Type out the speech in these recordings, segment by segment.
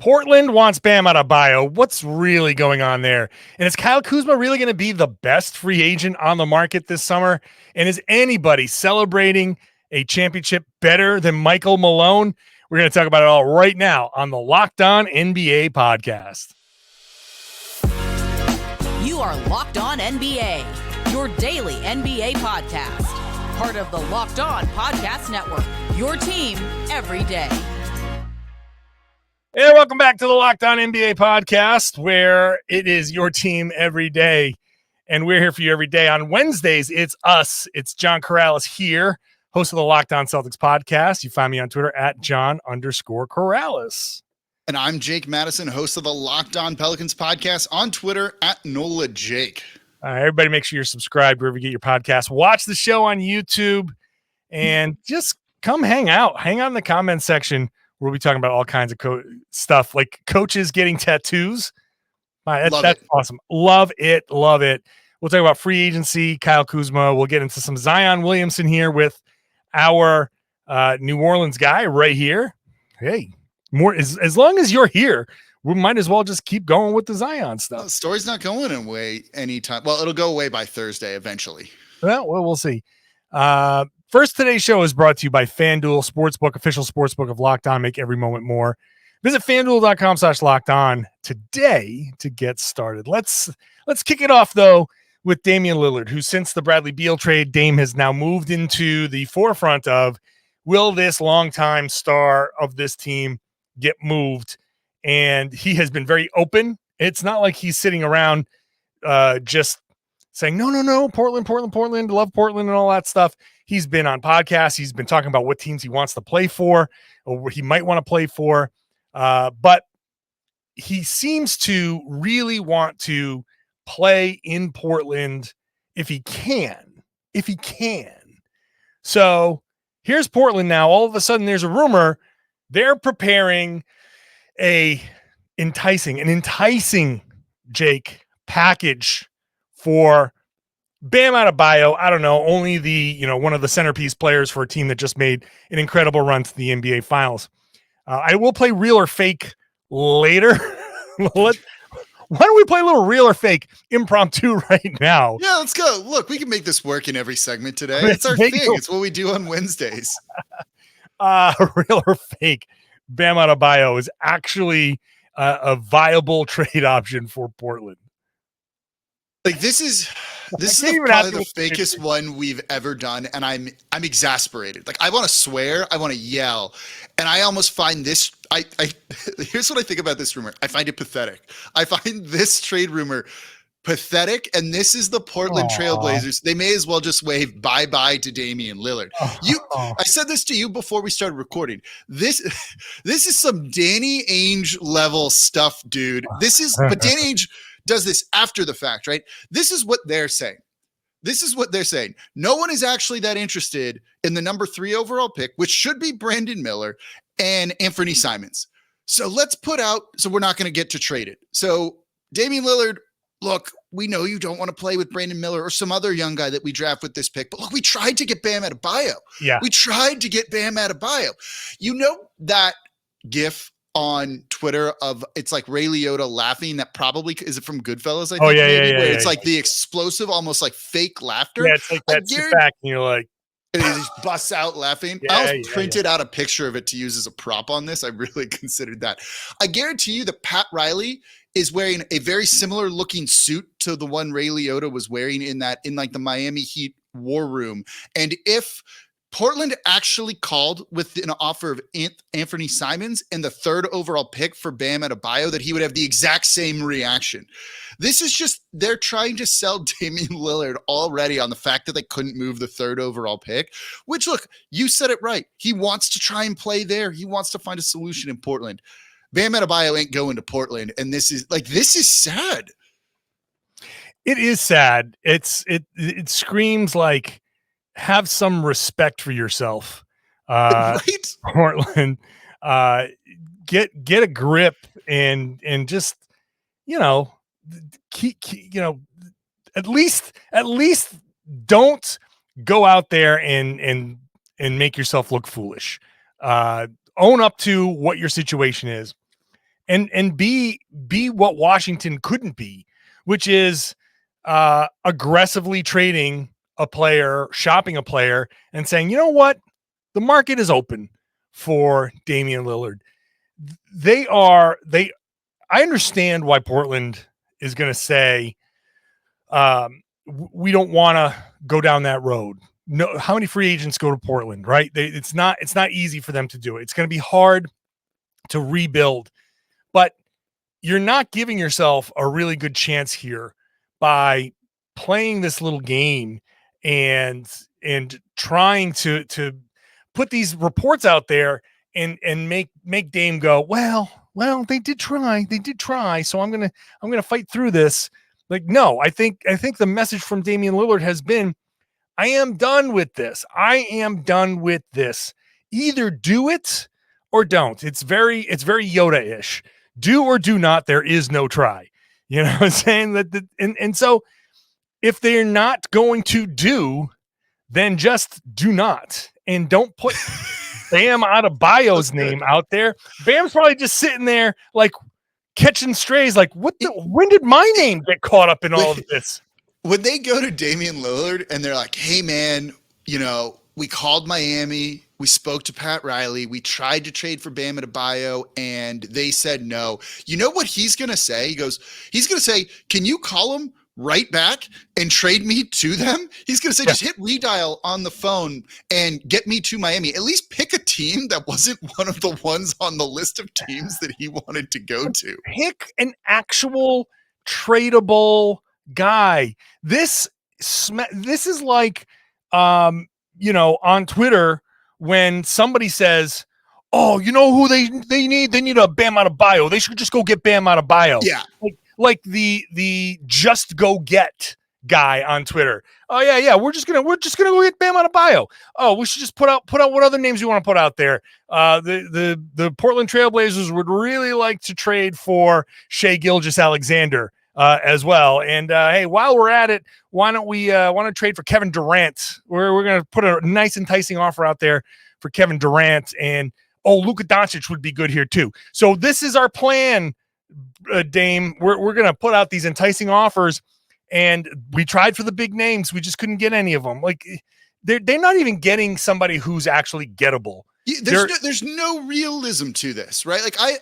Portland wants Bam Adebayo. What's really going on there? And is Kyle Kuzma really going to be the best free agent on the market this summer? And is anybody celebrating a championship better than Michael Malone? We're going to talk about it all right now on the Locked On NBA podcast. You are Locked On NBA, your daily NBA podcast. Part of the Locked On Podcast Network, your team every day. Hey, welcome back to the Locked On NBA podcast, where it is your team every day. And we're here for you every day. On Wednesdays, it's us. It's John Karalis here, host of the Locked On Celtics podcast. You find me on Twitter at John_Karalis. And I'm Jake Madison, host of the Locked On Pelicans podcast on Twitter at NolaJake. Everybody make sure you're subscribed wherever you get your podcast. Watch the show on YouTube and just come hang out. Hang out in the comment section. We'll be talking about all kinds of stuff like coaches getting tattoos. That's awesome. Love it. Love it. We'll talk about free agency, Kyle Kuzma. We'll get into some Zion Williamson here with our New Orleans guy right here. Hey, more as long as you're here, we might as well just keep going with the Zion stuff. Well, the story's not going away anytime. Well, it'll go away by Thursday eventually. Well, we'll see. First, today's show is brought to you by FanDuel Sportsbook, official sportsbook of Locked On. Make every moment more. Visit FanDuel.com/Locked On today to get started. Let's kick it off, though, with Damian Lillard, who since the Bradley Beal trade, Dame has now moved into the forefront of, will this longtime star of this team get moved? And he has been very open. It's not like he's sitting around just saying, no, Portland, love Portland and all that stuff. He's been on podcasts. He's been talking about what teams he wants to play for or he might want to play for. But he seems to really want to play in Portland if he can. So here's Portland now. All of a sudden there's a rumor they're preparing an enticing Jake package for Bam Adebayo. I don't know, only one of the centerpiece players for a team that just made an incredible run to the NBA Finals. I will play real or fake later. Why don't we play a little real or fake impromptu right now? Yeah, let's go. Look, we can make this work in every segment today. It's our thing. It's what we do on Wednesdays. Real or fake, Bam Adebayo is actually a viable trade option for Portland. Like this is probably the fakest one we've ever done, and I'm exasperated. Like I want to swear, I want to yell, and I almost find this. I here's what I think about this rumor. I find it pathetic. I find this trade rumor pathetic, and this is the Portland Trailblazers. They may as well just wave bye-bye to Damian Lillard. I said this to you before we started recording. This is some Danny Ainge level stuff, dude. But Danny Ainge does this after the fact, right? This is what they're saying. No one is actually that interested in the number 3 overall pick, which should be Brandon Miller and Anthony Simons. So we're not going to get to trade it. So Damian Lillard, look, we know you don't want to play with Brandon Miller or some other young guy that we draft with this pick, but look, we tried to get Bam Adebayo. Yeah. We tried to get Bam Adebayo. You know that GIF on Twitter of it's like Ray Liotta laughing, that probably is it from Goodfellas? I think where it's like the explosive, almost like fake laughter. Yeah, it's like that sit back and you're like, and he just busts out laughing. I printed out a picture of it to use as a prop on this. I really considered that. I guarantee you that Pat Riley is wearing a very similar looking suit to the one Ray Liotta was wearing in like the Miami Heat war room. And if Portland actually called with an offer of Anthony Simons and the 3rd overall pick for Bam Adebayo, that he would have the exact same reaction. This is just, they're trying to sell Damian Lillard already on the fact that they couldn't move the 3rd overall pick, which, look, you said it right. He wants to try and play there. He wants to find a solution in Portland. Bam Adebayo ain't going to Portland. And this is sad. It is sad. It screams like, have some respect for yourself, right? Portland. Get a grip and just at least don't go out there and make yourself look foolish. Own up to what your situation is. and be what Washington couldn't be, which is aggressively trading a player, shopping a player, and saying, you know what, the market is open for Damian Lillard. I understand why Portland is going to say, we don't want to go down that road. No, how many free agents go to Portland, right? It's not easy for them to do it. It's going to be hard to rebuild, but you're not giving yourself a really good chance here by playing this little game and trying to put these reports out there and make Dame go, well, they did try. So I'm going to fight through this. Like, no, I think the message from Damian Lillard has been, I am done with this. Either do it or don't. It's very Yoda-ish. Do or do not. There is no try. You know what I'm saying? And so if they're not going to do, then just do not. And don't put Bam Adebayo's name out there. Bam's probably just sitting there like catching strays. Like, when did my name get caught up in all of this? When they go to Damian Lillard and they're like, hey, man, we called Miami. We spoke to Pat Riley. We tried to trade for Bam Adebayo, and they said no. You know what he's going to say? He's going to say, can you call him right back and trade me to them? He's going to say, just hit redial on the phone and get me to Miami. At least pick a team that wasn't one of the ones on the list of teams that he wanted to go to. Pick an actual tradable guy. This is like, on Twitter when somebody says, oh, you know who they need? They need a Bam Adebayo. They should just go get Bam Adebayo. Yeah. Like the just go get guy on Twitter. Oh yeah. We're just gonna go get Bam Adebayo. Oh, we should just put out what other names you want to put out there. The Portland Trailblazers would really like to trade for Shai Gilgeous-Alexander as well. And hey, while we're at it, why don't we trade for Kevin Durant? We're gonna put a nice enticing offer out there for Kevin Durant, and Luka Doncic would be good here too. So this is our plan, Dame. We're gonna put out these enticing offers, and we tried for the big names, we just couldn't get any of them. Like they're not even getting somebody who's actually gettable. There's no realism to this, right? Like I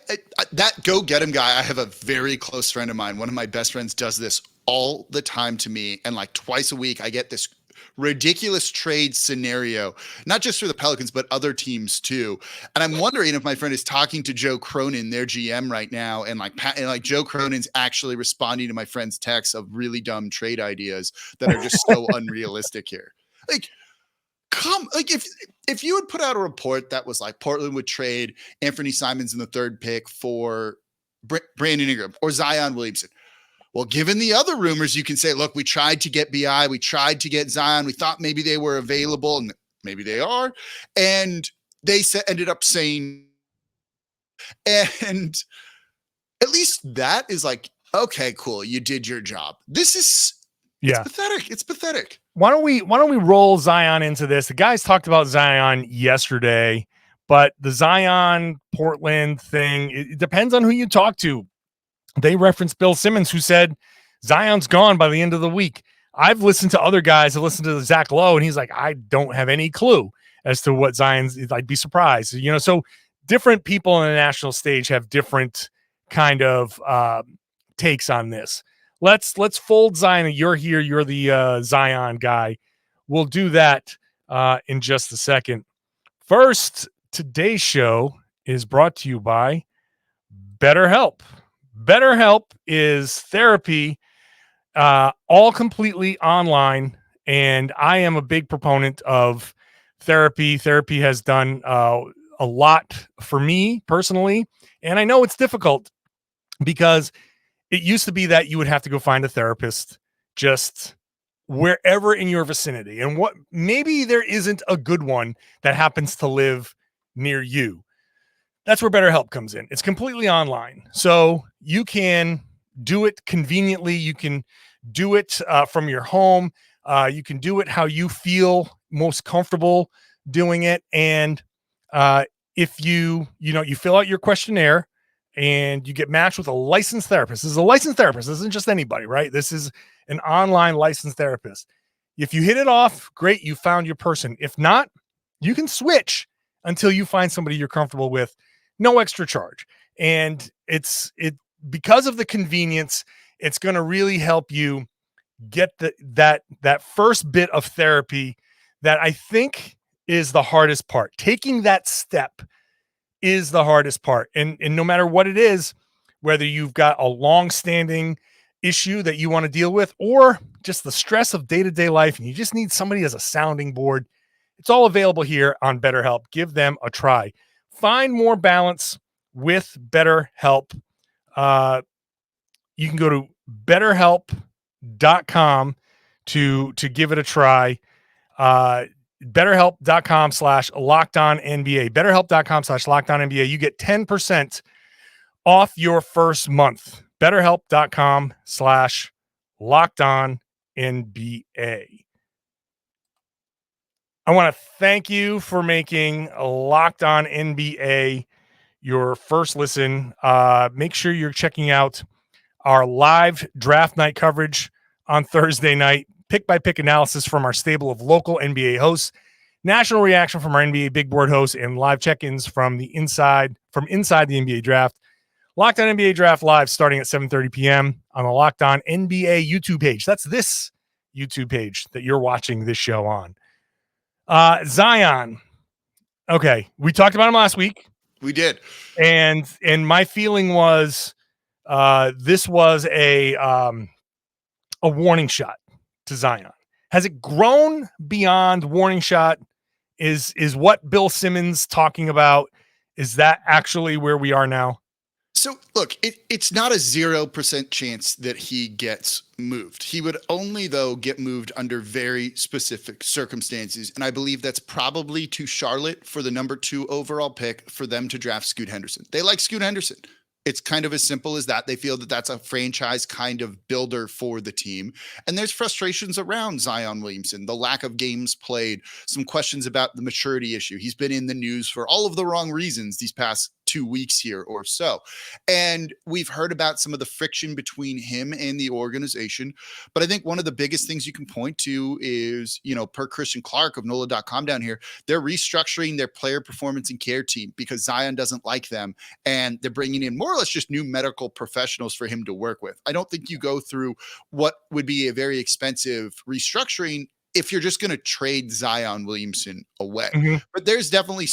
that go get him guy. I have a very close friend of mine. One of my best friends does this all the time to me, and like twice a week, I get this ridiculous trade scenario, not just for the Pelicans, but other teams too. And I'm wondering if my friend is talking to Joe Cronin, their GM right now. And like Joe Cronin's actually responding to my friend's texts of really dumb trade ideas that are just so unrealistic here. If you would put out a report that was like Portland would trade Anthony Simons in the third pick for Brandon Ingram or Zion Williamson. Well, given the other rumors, you can say, look, we tried to get BI, we tried to get Zion, we thought maybe they were available, and maybe they are, and they ended up saying, and at least that is like, okay, cool, you did your job. It's pathetic. It's pathetic. Why don't we roll Zion into this? The guys talked about Zion yesterday, but the Zion Portland thing, it depends on who you talk to. They referenced Bill Simmons, who said Zion's gone by the end of the week. I've listened to other guys. I listened to Zach Lowe, and he's like, I don't have any clue as to what Zion's. I'd be surprised. So different people on the national stage have different kind of takes on this. Let's fold Zion. You're here. You're the Zion guy. We'll do that in just a second. First, today's show is brought to you by BetterHelp. BetterHelp is therapy, all completely online, and I am a big proponent of therapy. Therapy has done a lot for me personally, and I know it's difficult because it used to be that you would have to go find a therapist just wherever in your vicinity, and what maybe there isn't a good one that happens to live near you. That's where BetterHelp comes in. It's completely online. So you can do it conveniently. You can do it from your home. You can do it how you feel most comfortable doing it. And if you fill out your questionnaire and you get matched with a licensed therapist. This is a licensed therapist. This isn't just anybody, right? This is an online licensed therapist. If you hit it off, great, you found your person. If not, you can switch until you find somebody you're comfortable with. No extra charge. And it because of the convenience, it's going to really help you get that first bit of therapy that I think is the hardest part. Taking that step is the hardest part. And no matter what it is, whether you've got a long-standing issue that you want to deal with or just the stress of day-to-day life and you just need somebody as a sounding board, it's all available here on BetterHelp. Give them a try. Find more balance with BetterHelp. You can go to BetterHelp.com to give it a try. BetterHelp.com/LockedOnNBA. BetterHelp.com/LockedOnNBA. You get 10% off your first month. BetterHelp.com/LockedOnNBA. I want to thank you for making Locked On NBA your first listen. Make sure you're checking out our live draft night coverage on Thursday night, pick-by-pick analysis from our stable of local NBA hosts, national reaction from our NBA big board hosts, and live check-ins from inside the NBA draft. Locked On NBA Draft Live starting at 7:30 p.m. on the Locked On NBA YouTube page. That's this YouTube page that you're watching this show on. Zion. Okay, we talked about him last week. We did. And my feeling was this was a warning shot to Zion. Has it grown beyond warning shot? Is what Bill Simmons talking about? Is that actually where we are now? So look, it's not a 0% chance that he gets moved. He would only, though, get moved under very specific circumstances. And I believe that's probably to Charlotte for the number 2 overall pick for them to draft Scoot Henderson. They like Scoot Henderson. It's kind of as simple as that. They feel that that's a franchise kind of builder for the team. And there's frustrations around Zion Williamson, the lack of games played, some questions about the maturity issue. He's been in the news for all of the wrong reasons these past 2 weeks here or so. And we've heard about some of the friction between him and the organization. But I think one of the biggest things you can point to is, per Christian Clark of NOLA.com down here, they're restructuring their player performance and care team because Zion doesn't like them. And they're bringing in more or less just new medical professionals for him to work with. I don't think you go through what would be a very expensive restructuring if you're just going to trade Zion Williamson away. Mm-hmm. But there's definitely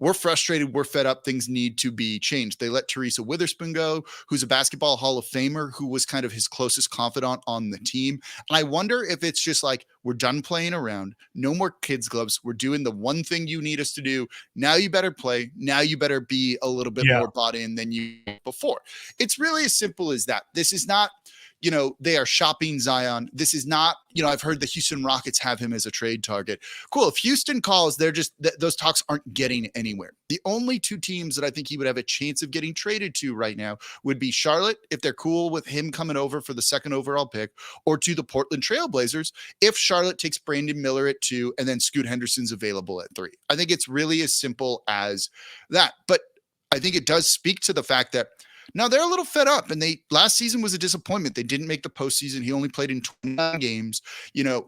we're frustrated, we're fed up, things need to be changed. They let Teresa Witherspoon go, who's a basketball Hall of Famer, who was kind of his closest confidant on the team. And I wonder if it's just like, we're done playing around, no more kids gloves. We're doing the one thing you need us to do. Now you better play. Now you better be a little bit more bought in than you before. It's really as simple as that. This is not, they are shopping Zion. This is not, I've heard the Houston Rockets have him as a trade target. Cool. If Houston calls, they're just, those talks aren't getting anywhere. The only 2 teams that I think he would have a chance of getting traded to right now would be Charlotte, if they're cool with him coming over for the 2nd overall pick, or to the Portland Trailblazers, if Charlotte takes Brandon Miller at 2 and then Scoot Henderson's available at 3. I think it's really as simple as that. But I think it does speak to the fact that now they're a little fed up, and last season was a disappointment. They didn't make the postseason. He only played in 29 games.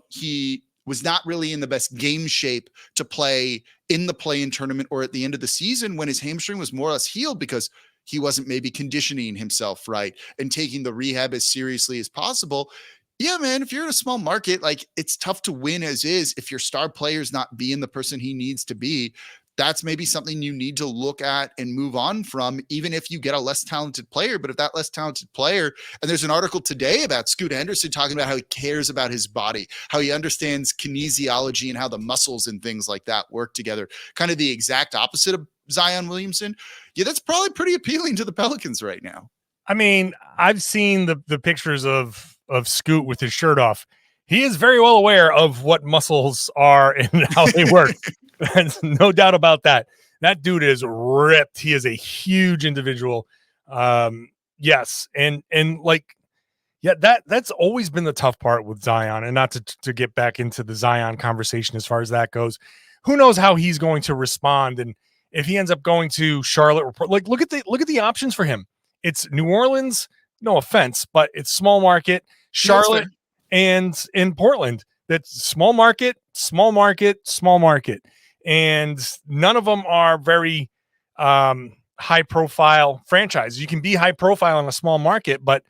He was not really in the best game shape to play in the play-in tournament or at the end of the season when his hamstring was more or less healed because he wasn't maybe conditioning himself right and taking the rehab as seriously as possible. Yeah, man, if you're in a small market, like it's tough to win as is if your star player's not being the person he needs to be. That's maybe something you need to look at and move on from, even if you get a less talented player. But if that less talented player, and there's an article today about Scoot Henderson talking about how he cares about his body, how he understands kinesiology and how the muscles and things like that work together, kind of the exact opposite of Zion Williamson. Yeah, that's probably pretty appealing to the Pelicans right now. I mean, I've seen the pictures of Scoot with his shirt off. He is very well aware of what muscles are and how they work. There's no doubt about that. That dude is ripped. He is a huge individual. Yes. And that's always been the tough part with Zion, and not to get back into the Zion conversation as far as that goes. Who knows how he's going to respond if he ends up going to Charlotte, like look at the options for him. It's New Orleans, no offense, but it's small market, Charlotte, and in Portland. That's small market, small market, small market. And none of them are very high profile franchises. You can be high profile in a small market, but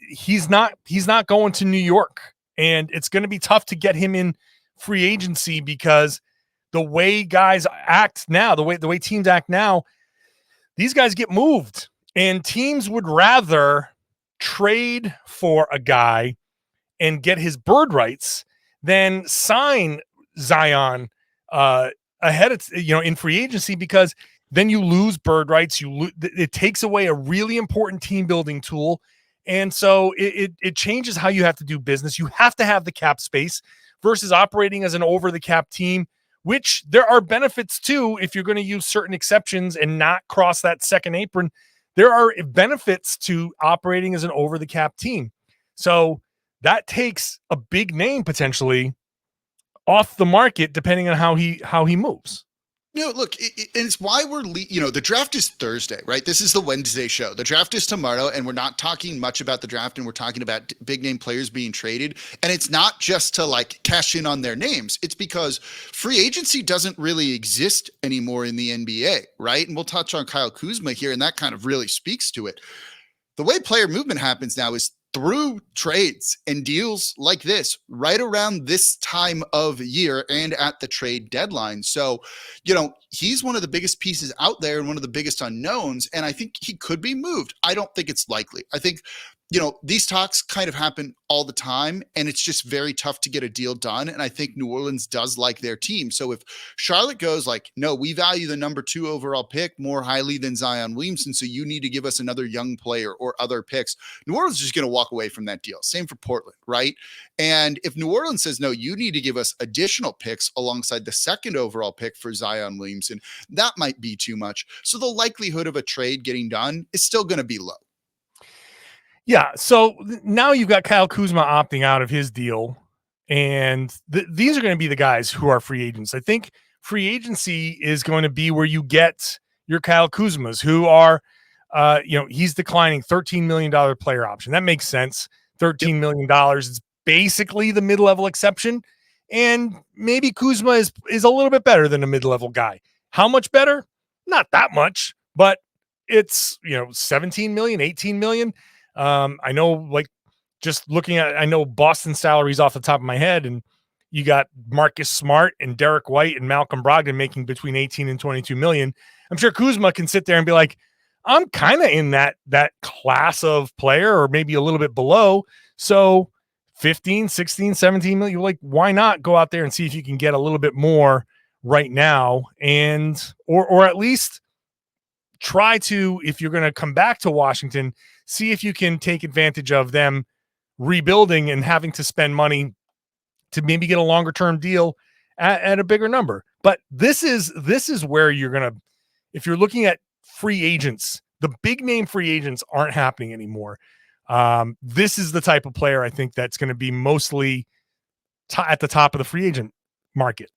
he's not going to New York, and it's going to be tough to get him in free agency because the way guys act now, the way teams act now, these guys get moved, and teams would rather trade for a guy and get his bird rights than sign Zion ahead of, in free agency, because then you lose bird rights. It takes away a really important team building tool. And so it changes how you have to do business. You have to have the cap space versus operating as an over the cap team, which there are benefits to if you're going to use certain exceptions and not cross that second apron. There are benefits to operating as an over the cap team. So that takes a big name potentially off the market, depending on how he moves. No, look, and it's why the draft is Thursday, right? This is the Wednesday show. The draft is tomorrow, and we're not talking much about the draft, and we're talking about big name players being traded. And it's not just to like cash in on their names. It's because free agency doesn't really exist anymore in the NBA, right? And we'll touch on Kyle Kuzma here, and that kind of really speaks to it. The way player movement happens now is through trades and deals like this, right around this time of year and at the trade deadline. So, he's one of the biggest pieces out there and one of the biggest unknowns. And I think he could be moved. I don't think it's likely. I think, these talks kind of happen all the time, and it's just very tough to get a deal done. And I think New Orleans does like their team. So if Charlotte goes like, no, we value the number 2 overall pick more highly than Zion Williamson, so you need to give us another young player or other picks, New Orleans is just going to walk away from that deal. Same for Portland, right? And if New Orleans says, no, you need to give us additional picks alongside the 2nd overall pick for Zion Williamson, that might be too much. So the likelihood of a trade getting done is still going to be low. Yeah, so now you've got Kyle Kuzma opting out of his deal, and these are going to be the guys who are free agents. I think free agency is going to be where you get your Kyle Kuzmas, who are, he's declining $13 million player option. That makes sense. $13 million is basically the mid-level exception, and maybe Kuzma is a little bit better than a mid-level guy. How much better? Not that much, but it's 17 million, 18 million. I know, just looking at, I know Boston salaries off the top of my head, and you got Marcus Smart and Derek White and Malcolm Brogdon making between 18 and 22 million. I'm sure Kuzma can sit there and be like, I'm kind of in that class of player, or maybe a little bit below. So 15, 16, 17 million, like, why not go out there and see if you can get a little bit more right now, and, or at least try to, if you're going to come back to Washington, see if you can take advantage of them rebuilding and having to spend money to maybe get a longer term deal at a bigger number. But this is where you're going to, if you're looking at free agents, the big name free agents aren't happening anymore. This is the type of player I think that's going to be mostly at the top of the free agent market.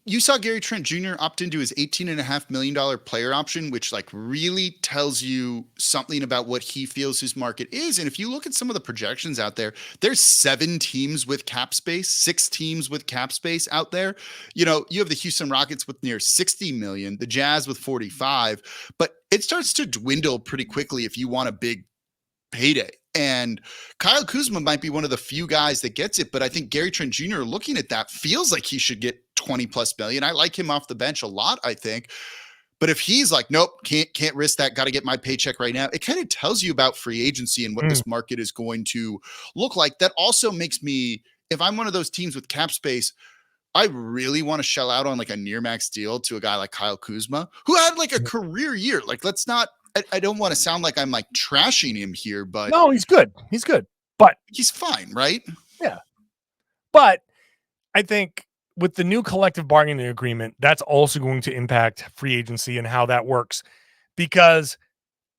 You saw Gary Trent Jr. opt into his $18.5 million player option, which really tells you something about what he feels his market is. And if you look at some of the projections out there, there's 7 teams with cap space, 6 teams with cap space out there. You have the Houston Rockets with near 60 million, the Jazz with 45, but it starts to dwindle pretty quickly if you want a big payday. And Kyle Kuzma might be one of the few guys that gets it, but I think Gary Trent Jr., looking at that, feels like he should get 20 plus million. I like him off the bench a lot, I think. But if he's like, nope, can't risk that, got to get my paycheck right now, it kind of tells you about free agency and what this market is going to look like. That also makes me, if I'm one of those teams with cap space, I really want to shell out on a near max deal to a guy like Kyle Kuzma, who had a career year. Let's not, I don't want to sound like I'm trashing him here, but no, he's good. He's good, but he's fine, right? Yeah. But I think with the new collective bargaining agreement, that's also going to impact free agency and how that works, because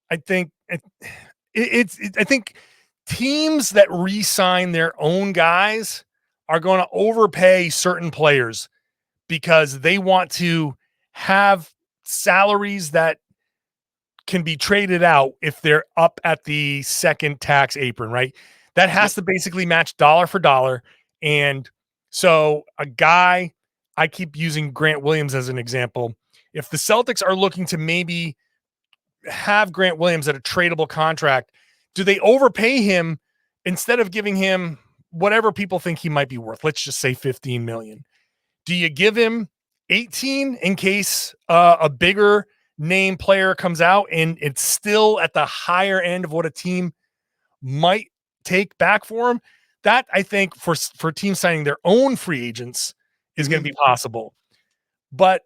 I think I think teams that re-sign their own guys are going to overpay certain players because they want to have salaries that can be traded out if they're up at the second tax apron, right? That has to basically match dollar for dollar. And so a guy, I keep using Grant Williams as an example. If the Celtics are looking to maybe have Grant Williams at a tradable contract, do they overpay him instead of giving him whatever people think he might be worth? Let's just say 15 million. Do you give him 18 in case a bigger name player comes out and it's still at the higher end of what a team might take back for him? That, I think, for teams signing their own free agents is going to be possible. But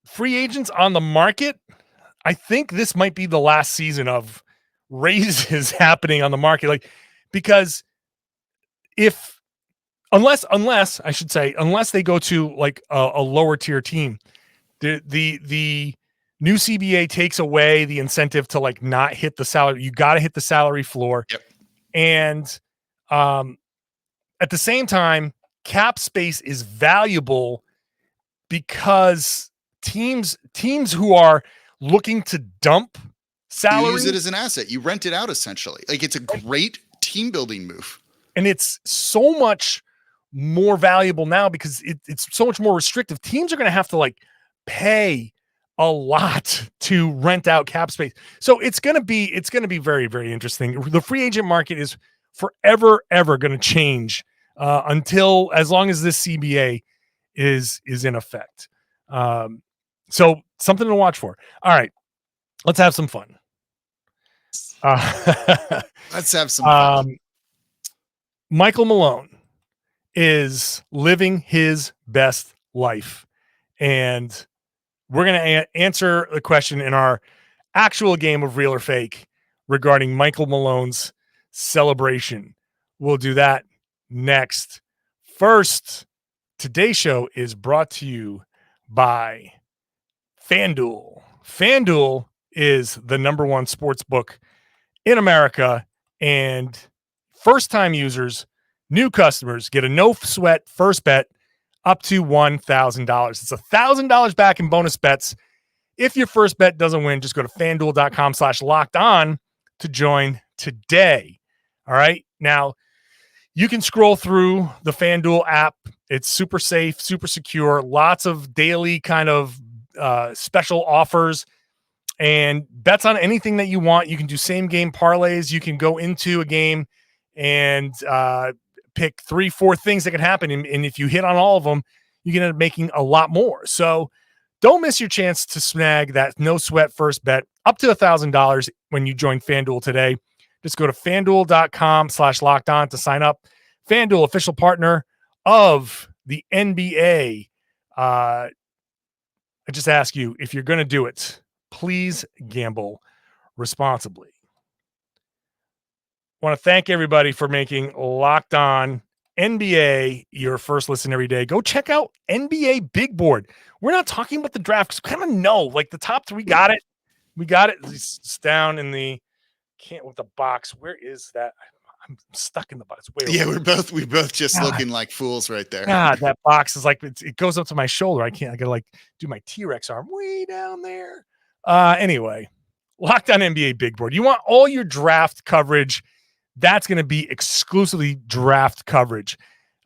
free agents on the market, I think this might be the last season of raises happening on the market. Like, because unless they go to like a lower tier team, the new CBA takes away the incentive to like not hit the salary. You got to hit the salary floor. Yep. And at the same time, cap space is valuable because teams who are looking to dump salary, you use it as an asset. You rent it out essentially. Like, it's a great team building move. And it's so much more valuable now because it's so much more restrictive. Teams are going to have to like pay a lot to rent out cap space. So it's going to be very, very interesting. The free agent market is forever, ever going to change as long as this CBA is in effect. So something to watch for. All right, let's have some fun. Let's have some fun. Michael Malone is living his best life. And we're going to answer the question in our actual game of real or fake regarding Michael Malone's celebration. We'll do that next. First, today's show is brought to you by FanDuel. FanDuel is the number one sports book in America, and first-time users, new customers, get a no-sweat first bet up to $1,000. It's $1,000 back in bonus bets. If your first bet doesn't win, just go to FanDuel.com/lockedon to join today. All right? Now, you can scroll through the FanDuel app. It's super safe, super secure, lots of daily kind of special offers and bets on anything that you want. You can do same-game parlays. You can go into a game and pick 3-4 things that can happen. And if you hit on all of them, you can end up making a lot more. So don't miss your chance to snag that no sweat first bet up to $1,000 when you join FanDuel today. Just go to FanDuel.com/lockedon to sign up. FanDuel, official partner of the NBA. I just ask you, if you're going to do it, please gamble responsibly. I want to thank everybody for making Locked On NBA your first listen every day. Go check out NBA Big Board. We're not talking about the draft because we kind of know, like, the top three. Got it. We got it. It's down in the with the box. Where is that? I'm stuck in the box. Yeah, we both just looking like fools right there. God, that box is like, it goes up to my shoulder. I gotta like do my T-Rex arm way down there. Anyway, Locked On NBA Big Board. You want all your draft coverage. That's going to be exclusively draft coverage.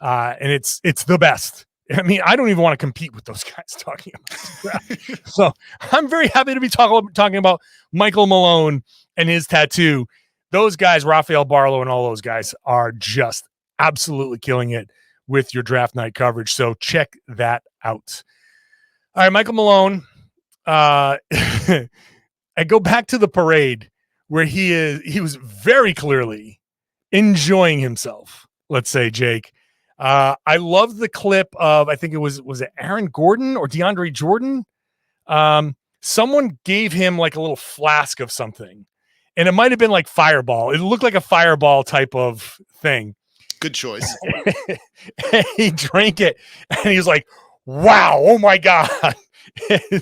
And it's the best. I mean, I don't even want to compete with those guys talking about draft. So I'm very happy to be talking about Michael Malone and his tattoo. Those guys, Rafael Barlow and all those guys, are just absolutely killing it with your draft night coverage. So check that out. All right, Michael Malone. I go back to the parade where he was very clearly enjoying himself. Let's say, Jake. I love the clip of, I think it was it Aaron Gordon or DeAndre Jordan? Someone gave him like a little flask of something, and it might have been like Fireball. It looked like a Fireball type of thing. Good choice. He drank it, and he was like, wow, oh my God.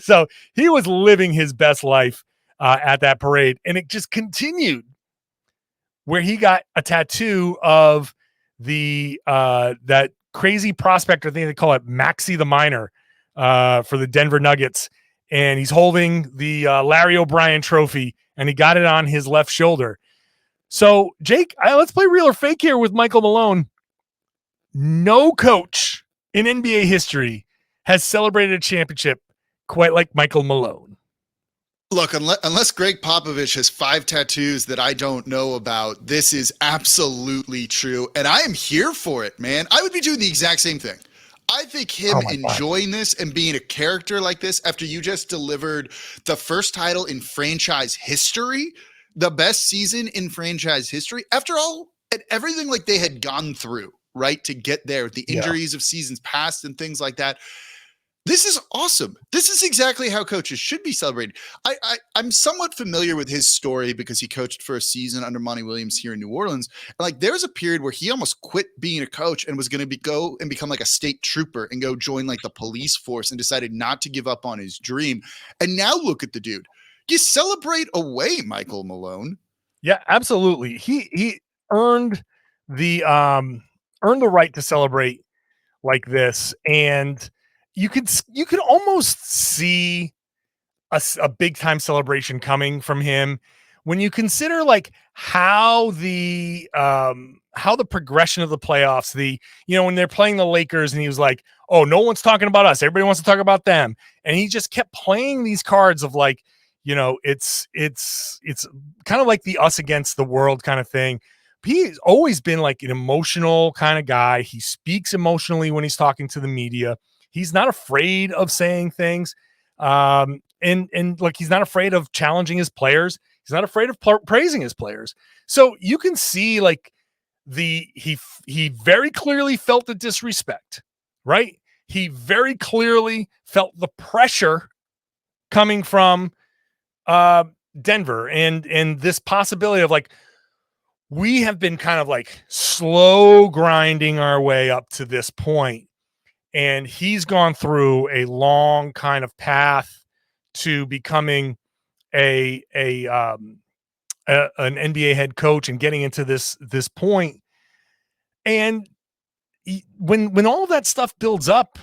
So he was living his best life at that parade, and it just continued where he got a tattoo of the that crazy prospector thing. They call it Maxie the Miner, for the Denver Nuggets, and he's holding the Larry O'Brien trophy, and he got it on his left shoulder. So, Jake, let's play real or fake here with Michael Malone. No coach in NBA history has celebrated a championship quite like Michael Malone. Look, unless Greg Popovich has 5 tattoos that I don't know about, this is absolutely true. And I am here for it, man. I would be doing the exact same thing. I think him enjoying this and being a character like this after you just delivered the first title in franchise history, the best season in franchise history, after all, and everything like they had gone through, right, to get there, the injuries of seasons past and things like that. This is awesome. This is exactly how coaches should be celebrated. I'm somewhat familiar with his story because he coached for a season under Monty Williams here in New Orleans. Like, there was a period where he almost quit being a coach and was going to go and become like a state trooper and go join like the police force, and decided not to give up on his dream. And now look at the dude. You celebrate away, Michael Malone. Yeah, absolutely. He earned the right to celebrate like this, and you could almost see a big time celebration coming from him when you consider like how the progression of the playoffs, when they're playing the Lakers, and he was like, oh, no one's talking about us, everybody wants to talk about them, and he just kept playing these cards of like, it's kind of like the us against the world kind of thing. He's always been like an emotional kind of guy. He speaks emotionally when he's talking to the media. He's not afraid of saying things. And like, he's not afraid of challenging his players. He's not afraid of praising his players. So you can see like he very clearly felt the disrespect, right? He very clearly felt the pressure coming from Denver and this possibility of like, we have been kind of like slow grinding our way up to this point. And he's gone through a long kind of path to becoming an NBA head coach and getting into this point. And when all of that stuff builds up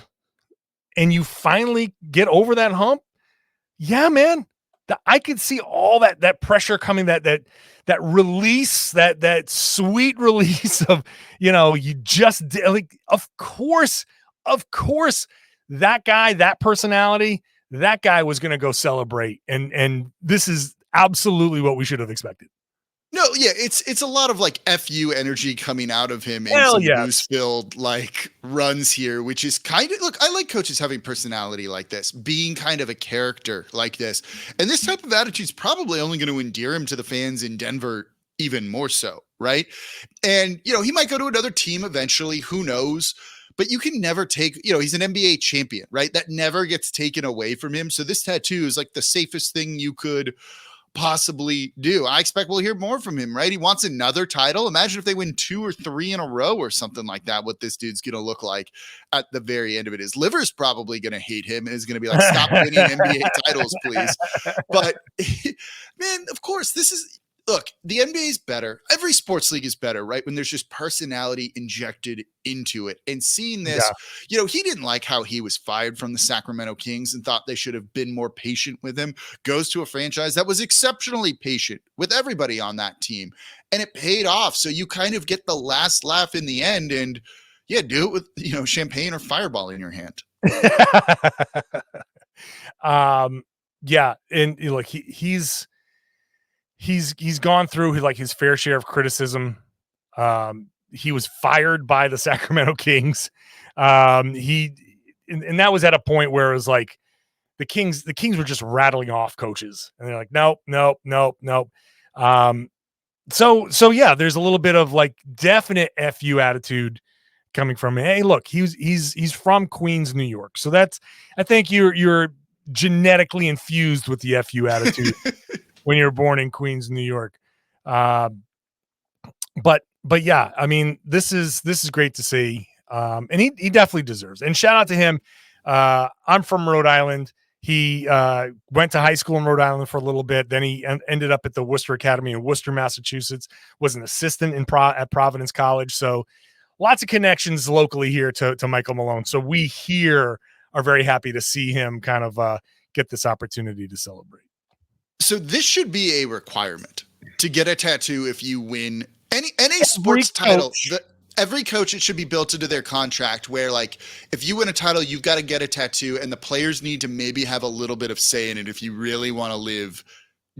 and you finally get over that hump, yeah, man, I could see all that pressure coming, that release, that sweet release of, you just did, like, of course, that guy, that personality, that guy was going to go celebrate. And this is absolutely what we should have expected. No, yeah, it's a lot of like FU energy coming out of him and some boost-filled like runs here, which is kind of, look, I like coaches having personality like this, being kind of a character like this. And this type of attitude is probably only going to endear him to the fans in Denver even more so, right? And, he might go to another team eventually, who knows? But you can never take, he's an NBA champion, right? That never gets taken away from him. So this tattoo is like the safest thing you could possibly do. I expect we'll hear more from him, right? He wants another title. Imagine if they win 2 or 3 in a row or something like that, what this dude's going to look like at the very end of it. His liver's probably going to hate him and is going to be like, stop winning NBA titles, please. But man, of course, look, the NBA is better. Every sports league is better, right? When there's just personality injected into it. And seeing this, he didn't like how he was fired from the Sacramento Kings and thought they should have been more patient with him. Goes to a franchise that was exceptionally patient with everybody on that team. And it paid off. So you kind of get the last laugh in the end and do it with, champagne or Fireball in your hand. And like he's gone through like his fair share of criticism. He was fired by the Sacramento Kings. And that was at a point where it was like the Kings were just rattling off coaches, and they're like, nope. So yeah, there's a little bit of like definite FU attitude coming from him. Hey, look, he's from Queens, New York. So I think you're genetically infused with the FU attitude when you're born in Queens, New York. But yeah, I mean, this is great to see. And he definitely deserves it. And shout out to him. I'm from Rhode Island. He went to high school in Rhode Island for a little bit. Then he ended up at the Worcester Academy in Worcester, Massachusetts, was an assistant at Providence College. So lots of connections locally here to Michael Malone. So we hear are very happy to see him kind of get this opportunity to celebrate. So this should be a requirement to get a tattoo if you win any sports title. Every coach, it should be built into their contract where, like, if you win a title, you've got to get a tattoo, and the players need to maybe have a little bit of say in it if you really want to live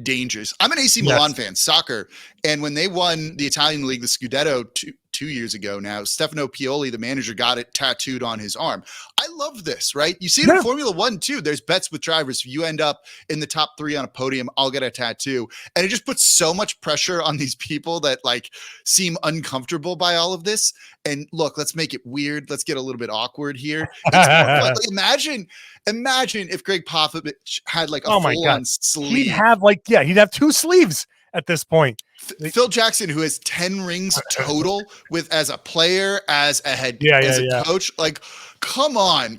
dangerous. I'm an AC Milan fan, soccer, and when they won the Italian league, the Scudetto, two years ago now, Stefano Pioli, the manager, got it tattooed on his arm. I love this, right? You see it in Formula One too. There's bets with drivers. If you end up in the top 3 on a podium, I'll get a tattoo. And it just puts so much pressure on these people that like seem uncomfortable by all of this. And look, let's make it weird. Let's get a little bit awkward here. It's more fun. Like, imagine if Greg Popovich had like a full-on sleeve. He'd have 2 sleeves at this point. Phil Jackson, who has 10 rings total with as a player, as a head, as a coach, like, come on,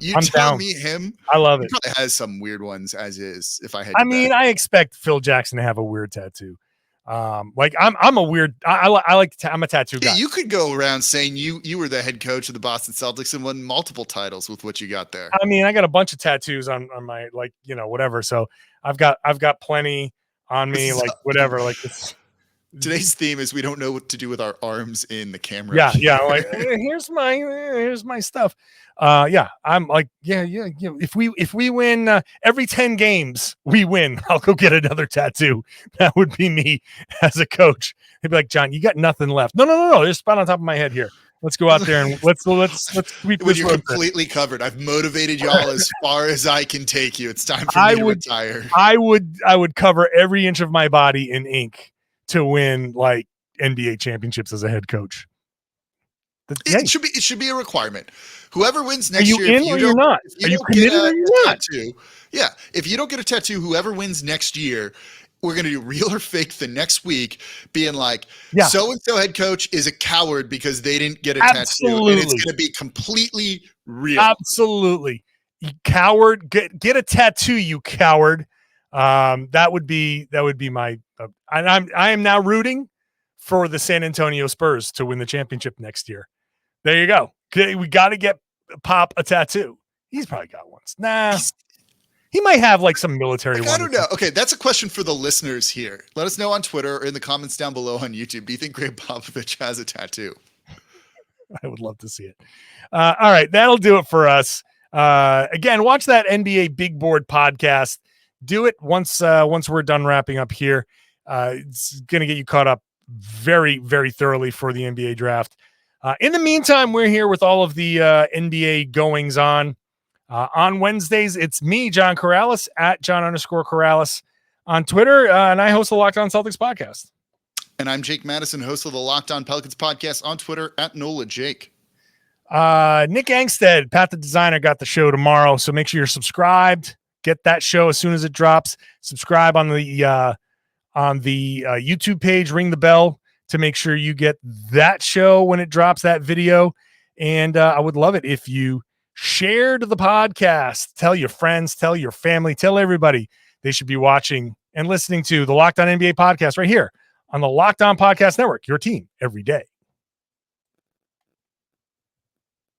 me him. I love it. He probably has some weird ones as is. If I had, I expect Phil Jackson to have a weird tattoo. Like I'm a weird. I'm a tattoo guy. You could go around saying you were the head coach of the Boston Celtics and won multiple titles with what you got there. I mean, I got a bunch of tattoos on my, like, whatever. So I've got plenty on me, like whatever. Like this. Today's theme is we don't know what to do with our arms in the camera. Yeah. Like here's my stuff. I'm like, If we win every 10 games, we win. I'll go get another tattoo. That would be me as a coach. He'd be like, John, you got nothing left. No. There's a spot on top of my head here. Let's go out there and let's sweep when you're completely covered. I've motivated y'all as far as I can take you. It's time for me to retire. I would cover every inch of my body in ink to win like NBA championships as a head coach. It should be a requirement. Whoever wins next year, if you're not. Are you committed or you're not? If you don't get a tattoo, whoever wins next year, we're going to do real or fake the next week, being like, so-and-so head coach is a coward because they didn't get a tattoo. And it's going to be completely real. Absolutely. You coward. Get a tattoo, you coward. That would be my, I am now rooting for the San Antonio Spurs to win the championship next year. There you go. We got to get Pop a tattoo. He's probably got ones. Nah. He might have like some military one. I don't know. Okay, that's a question for the listeners here. Let us know on Twitter or in the comments down below on YouTube. Do you think Greg Popovich has a tattoo? I would love to see it. All right, that'll do it for us. Again, watch that NBA Big Board podcast. Do it once we're done wrapping up here. It's going to get you caught up very, very thoroughly for the NBA draft. In the meantime, we're here with all of the NBA goings on. On Wednesdays, it's me, John Karalis, at John_Karalis on Twitter, and I host the Locked On Celtics podcast. And I'm Jake Madison, host of the Locked On Pelicans podcast on Twitter, at NolaJake. Nick Angstead, Pat the Designer, got the show tomorrow, so make sure you're subscribed. Get that show as soon as it drops. Subscribe on the YouTube page. Ring the bell to make sure you get that show when it drops, that video. And I would love it if you shared the podcast. Tell your friends, tell your family, tell everybody they should be watching and listening to the Locked On NBA podcast right here on the Locked On Podcast Network, your team every day.